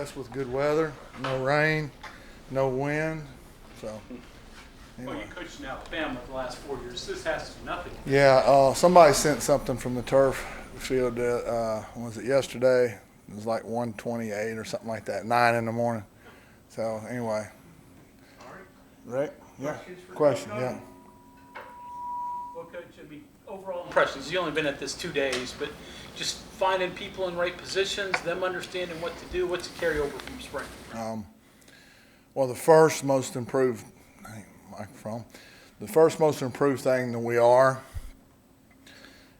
blessed with good weather, no rain, no wind. So, anyway. Well, you coached in Alabama the last 4 years. This has to be nothing. Yeah, somebody sent something from the turf field. Was it yesterday? It was like 128 or something like that, 9 in the morning. So anyway. All right. Right? Yeah. Question, yeah. Well, Coach, I mean, overall impressions. You've only been at this 2 days, but just finding people in right positions, them understanding what to do. What's the carryover from spring? Well, the first most improved microphone. The first most improved thing that we are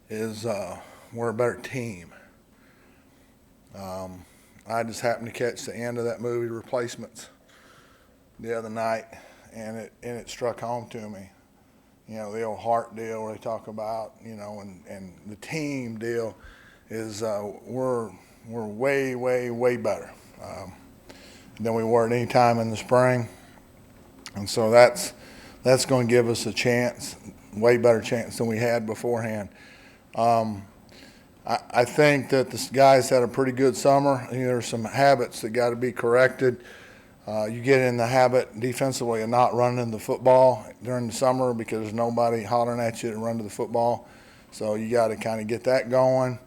is we're a better team. I just happened to catch the end of that movie Replacements the other night, and it struck home to me. You know, the old heart deal where they talk about, you know, and the team deal is we're way better than we were at any time in the spring, and so that's going to give us a chance, way better chance than we had beforehand. I think that the guys had a pretty good summer. You know, there's some habits that got to be corrected. You get in the habit defensively of not running the football during the summer because there's nobody hollering at you to run to the football. So you got to kind of get that going.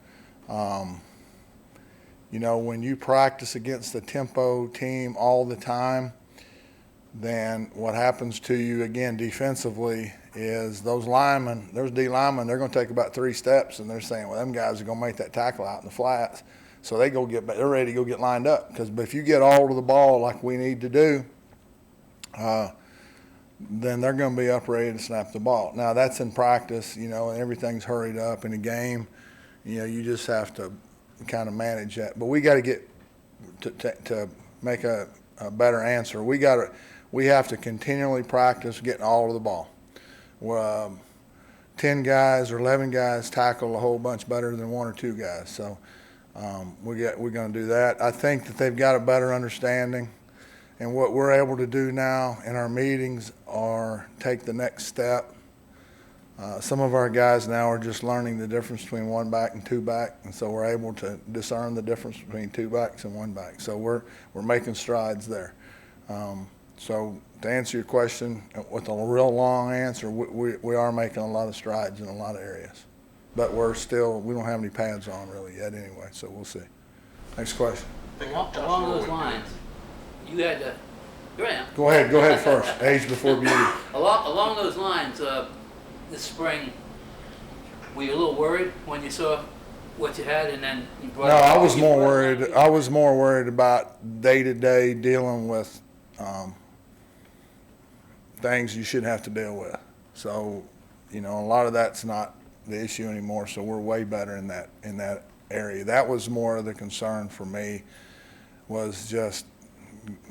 You know, when you practice against the tempo team all the time, then what happens to you, again, defensively is those linemen, those D linemen, they're going to take about 3 steps, and they're saying, well, them guys are going to make that tackle out in the flats. So they're ready to go get lined up. Because if you get all to the ball like we need to do, then they're going to be up ready to snap the ball. Now, that's in practice, you know, and everything's hurried up in the game. You know, you just have to kind of manage that. But we got to get to make a better answer. We have to continually practice getting all of the ball. 10 guys or 11 guys tackle a whole bunch better than 1 or 2 guys. So we're going to do that. I think that they've got a better understanding. And what we're able to do now in our meetings are take the next step. Some of our guys now are just learning the difference between 1 back and 2 back, and so we're able to discern the difference between 2 backs and 1 back. So we're making strides there. So to answer your question with a real long answer, we are making a lot of strides in a lot of areas. But we don't have any pads on really yet anyway, so we'll see. Next question. Along those lines, you had to, Go ahead first. Age before beauty. Along those lines, this spring, were you a little worried when you saw what you had and then you brought No, it I was you more brought it worried. on? I was more worried about day-to-day dealing with things you shouldn't have to deal with. So, you know, a lot of that's not the issue anymore. So we're way better in that area. That was more of the concern for me, was just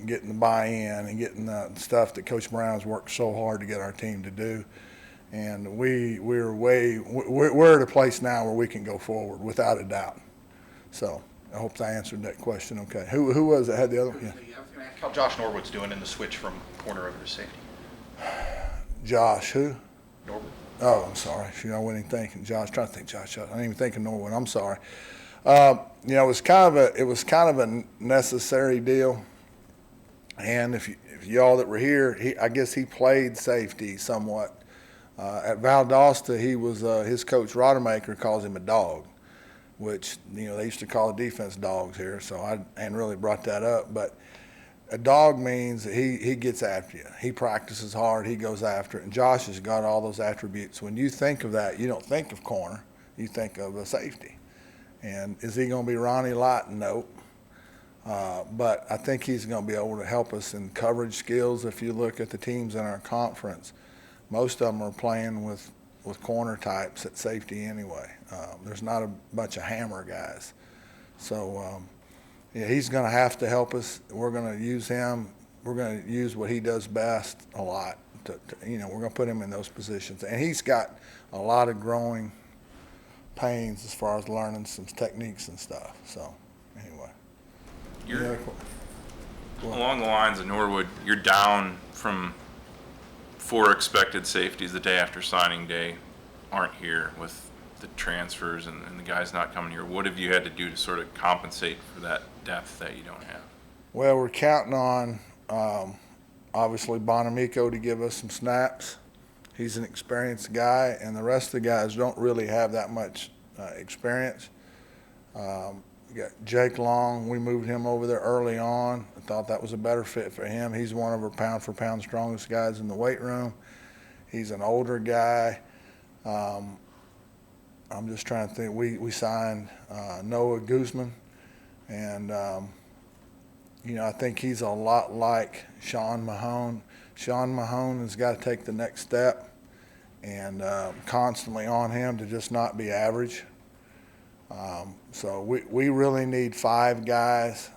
getting the buy-in and getting the stuff that Coach Brown's worked so hard to get our team to do. And we're at a place now where we can go forward without a doubt. So I hope I answered that question okay. Who was it? Had the other one? Yeah. I was going to ask how Josh Norwood's doing in the switch from corner over to safety. Josh, who? Norwood. Oh, I'm sorry. You know, I wasn't even thinking Josh. Trying to think Josh. I didn't even think of Norwood. I'm sorry. You know, it was kind of a necessary deal. And if y'all that were here, I guess he played safety somewhat. At Valdosta, he was his coach Rodemaker calls him a dog, which, you know, they used to call the defense dogs here. So I hadn't really brought that up, but a dog means that he gets after you. He practices hard. He goes after it. And Josh has got all those attributes. When you think of that, you don't think of corner. You think of a safety. And is he going to be Ronnie Lott? Nope. But I think he's going to be able to help us in coverage skills. If you look at the teams in our conference, most of them are playing with corner types at safety anyway. There's not a bunch of hammer guys. So, yeah, he's going to have to help us. We're going to use him. We're going to use what he does best a lot. We're going to put him in those positions. And he's got a lot of growing pains as far as learning some techniques and stuff. So, anyway. Along the lines of Norwood, you're down from 4 expected safeties the day after signing day aren't here with the transfers and the guys not coming here. What have you had to do to sort of compensate for that depth that you don't have? Well, we're counting on, obviously Bonamico to give us some snaps. He's an experienced guy, and the rest of the guys don't really have that much experience. We got Jake Long. We moved him over there early on. I thought that was a better fit for him. He's one of our pound-for-pound strongest guys in the weight room. He's an older guy. I'm just trying to think. We signed Noah Guzman, and I think he's a lot like Sean Mahone. Sean Mahone has got to take the next step, and constantly on him to just not be average. So we really need 5 guys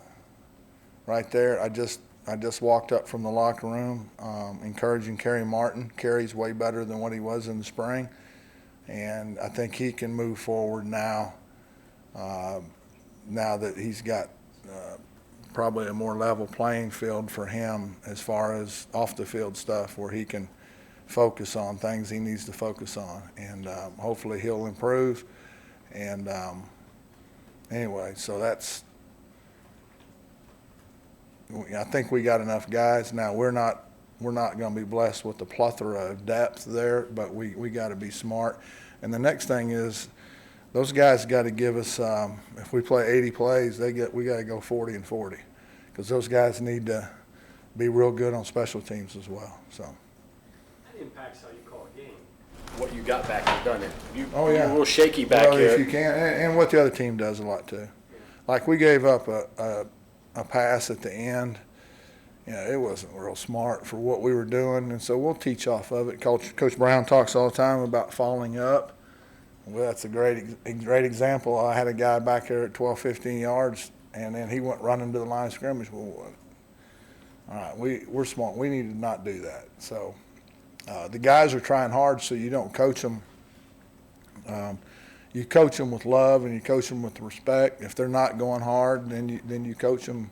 right there. I just walked up from the locker room encouraging Kerry Martin. Kerry's way better than what he was in the spring, and I think he can move forward now that he's got probably a more level playing field for him as far as off the field stuff where he can focus on things he needs to focus on, and hopefully he'll improve. And anyway, so I think we got enough guys. Now we're not going to be blessed with the plethora of depth there, but we got to be smart. And the next thing is those guys got to give us, if we play 80 plays, we got to go 40 and 40, because those guys need to be real good on special teams as well. So That impacts how you call a game. What you got back there, doesn't it? Oh, yeah. You're a little shaky back well, here. if you can, and what the other team does a lot too. Like we gave up a pass at the end. It wasn't real smart for what we were doing, and so we'll teach off of it. Coach Brown talks all the time about following up. Well, that's a great example. I had a guy back there at 12, 15 yards, and then he went running to the line of scrimmage. Well, all right, we're smart. We need to not do that. So the guys are trying hard, so you don't coach them. You coach them with love, and you coach them with respect. If they're not going hard, then you coach them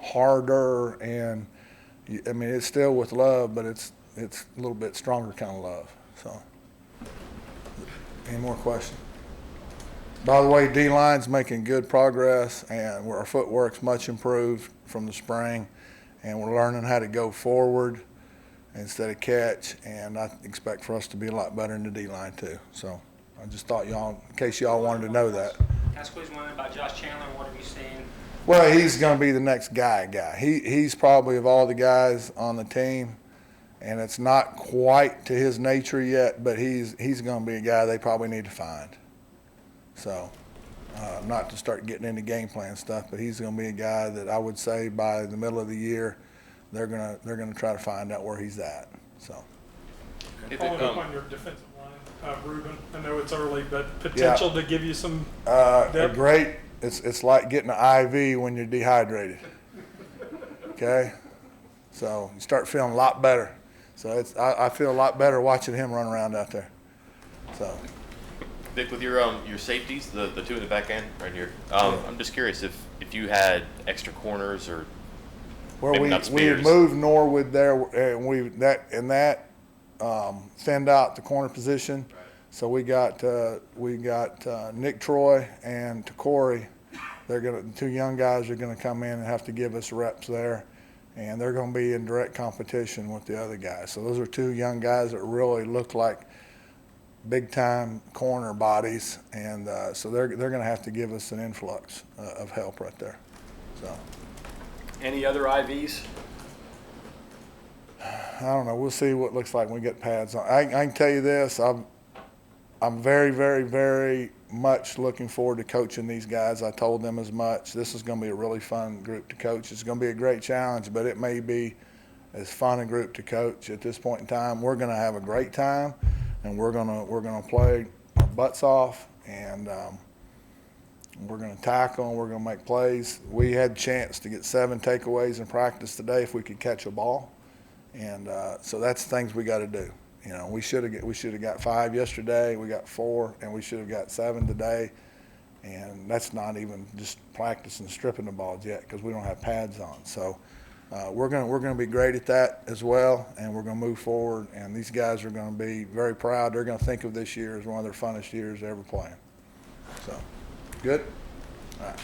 harder, and it's still with love, but it's a little bit stronger kind of love. So, any more questions? By the way, D-line's making good progress, and our footwork's much improved from the spring, and we're learning how to go forward instead of catch, and I expect for us to be a lot better in the D-line too. So I just thought y'all, in case y'all wanted to know that. Can I squeeze one about Josh Chandler? What have you seen? Well, he's going to be the next guy. He's probably, of all the guys on the team, and it's not quite to his nature yet, but he's going to be a guy they probably need to find. So, not to start getting into game plan stuff, but he's going to be a guy that I would say by the middle of the year, they're going to try to find out where he's at. So, Following up on your defensive line, Ruben, I know it's early, but potential to give you some a depth. great. It's like getting an IV when you're dehydrated. Okay, so you start feeling a lot better. So I feel a lot better watching him run around out there. So. Vic, with your safeties, the 2 in the back end right here, I'm just curious if you had extra corners or Well, maybe not we spears. moved Norwood there, and that thinned out the corner position. Right. So we got Nick Troy and Takori. The 2 young guys are gonna come in and have to give us reps there, and they're gonna be in direct competition with the other guys. So those are 2 young guys that really look like big time corner bodies, and so they're gonna have to give us an influx of help right there. So Any other IVs? I don't know. We'll see what it looks like when we get pads on. I can tell you this. I'm very, very, very much looking forward to coaching these guys. I told them as much. This is going to be a really fun group to coach. It's going to be a great challenge, but it may be as fun a group to coach at this point in time. We're going to have a great time, and we're going to play our butts off, and we're going to tackle, and we're going to make plays. We had a chance to get 7 takeaways in practice today if we could catch a ball, and so that's things we got to do. We should have got 5 yesterday. We got 4, and we should have got 7 today. And that's not even just practicing stripping the balls yet because we don't have pads on. So we're gonna be great at that as well, and we're gonna move forward. And these guys are gonna be very proud. They're gonna think of this year as one of their funnest years ever playing. So good. All right.